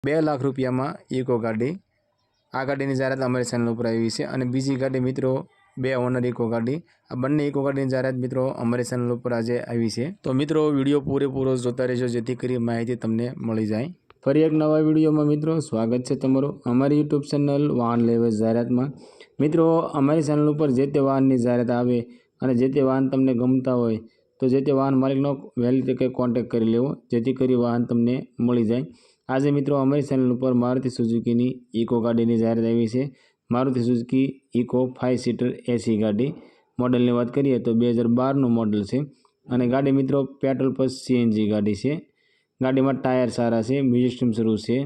2 લાખ રૂપિયામાં ઇકો ગાડી। આ ગાડીની જાહેરાત અમારી ચેનલ ઉપર આવી છે। અને બીજી ગાડી મિત્રો 2 ઓનર ઇકો ગાડી। આ બંને ઇકો ગાડીની જાહેરાત મિત્રો અમારી ચેનલ ઉપર આજે આવી છે। તો મિત્રો વિડીયો પૂરેપૂરો જોતા રહેજો જેથી કરી માહિતી તમને મળી જાય। ફરી એક નવા વિડીયોમાં મિત્રો સ્વાગત છે તમારું અમારી યુટ્યુબ ચેનલ વાહન લેવે જાહેરાતમાં। મિત્રો અમારી ચેનલ ઉપર જે તે વાહનની જાહેરાત આવે અને જે તે વાહન તમને ગમતા હોય તો જે તે વાહન માલિકનો વહેલી તકે કોન્ટેક્ટ કરી લેવો જેથી કરી વાહન તમને મળી જાય। આજે મિત્રો અમારી ચેનલ ઉપર મારુતિ સુઝુકીની ઇકો ગાડીની જાહેરાત આવી છે। Maruti Suzuki Eco 5 seater AC ગાડી। મોડલની વાત કરીએ તો 2012નું મોડલ છે અને ગાડી મિત્રો પેટ્રોલ પ્લસ સીએનજી ગાડી છે। ગાડીમાં ટાયર સારા છે, મ્યુઝિક સિસ્ટમ શરૂ છે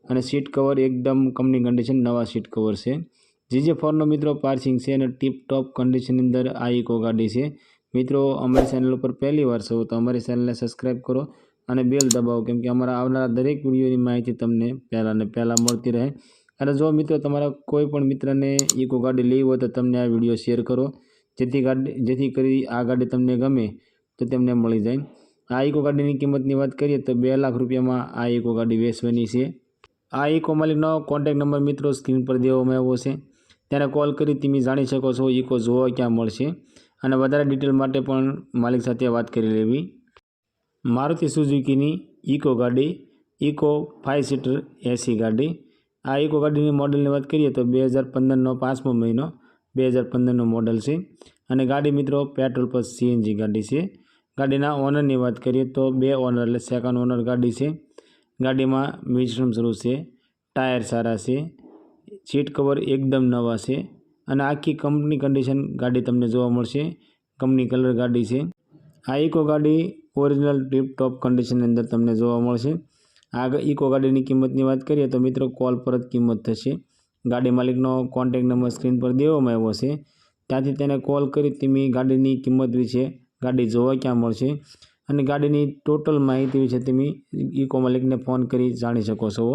અને સીટ કવર એકદમ કંપની કન્ડિશન નવા સીટ કવર છે। GJ4નો મિત્રો પાર્સિંગ છે અને ટીપ ટોપ કન્ડિશનની અંદર આ ઇકો ગાડી છે। મિત્રો અમારી ચેનલ ઉપર પહેલી વાર છો તો અમારી ચેનલને સબસ્ક્રાઈબ કરો અને બેલ દબાવો કેમ કે અમારા આવનારા દરેક વિડીયોની માહિતી તમને પહેલાં મળતી રહે। અને જો મિત્રો તમારા કોઈ પણ મિત્રને ઇકો ગાડી લેવી હોય તો તમને આ વિડીયો શેર કરો જેથી કરી આ ગાડી તમને ગમે તો તેમને મળી જાય। આ ઇકો ગાડીની કિંમતની વાત કરીએ તો 2 લાખ રૂપિયામાં આ ઇકો ગાડી વેચવાની છે। આ ઇકો માલિકનો કોન્ટેક્ટ નંબર મિત્રો સ્ક્રીન પર દેવામાં આવ્યો છે, ત્યારે કોલ કરી તમે જાણી શકો છો ઇકો જોવા ક્યાં મળશે અને વધારે ડિટેલ માટે પણ માલિક સાથે વાત કરી લેવી। મારુતિ સુઝુકીની ઇકો ગાડી ઇકો 5 સીટર એસી ગાડી। આ ઇકો ગાડીની મોડલની વાત કરીએ તો 2015નો 5મો મહિનો 2015નું મોડલ છે અને ગાડી મિત્રો પેટ્રોલ પ્લસ સીએનજી ગાડી છે। ગાડીના ઓનરની વાત કરીએ તો 2 ઓનર એટલે સેકન્ડ ઓનર ગાડી છે। ગાડીમાં મ્યુઝિક સિસ્ટમ શરૂ છે, ટાયર સારા છે, સીટ કવર એકદમ નવા છે અને આખી કંપની કન્ડિશન ગાડી તમને જોવા મળશે। કંપની કલર ગાડી છે। આ ઇકો ગાડી ઓરિજિનલ ટીપ ટોપ કન્ડિશનની અંદર તમને જોવા મળશે। આ ઇકો ગાડીની કિંમતની વાત કરીએ તો મિત્રો કોલ પર જ કિંમત થશે। ગાડી માલિકનો કોન્ટેક્ટ નંબર સ્ક્રીન પર દેવામાં આવ્યો છે, ત્યાંથી તેને કોલ કરી તમે ગાડીની કિંમત વિશે, ગાડી જોવા ક્યાં મળશે અને ગાડીની ટોટલ માહિતી વિશે તમે ઇકો માલિકને ફોન કરી જાણી શકો છો।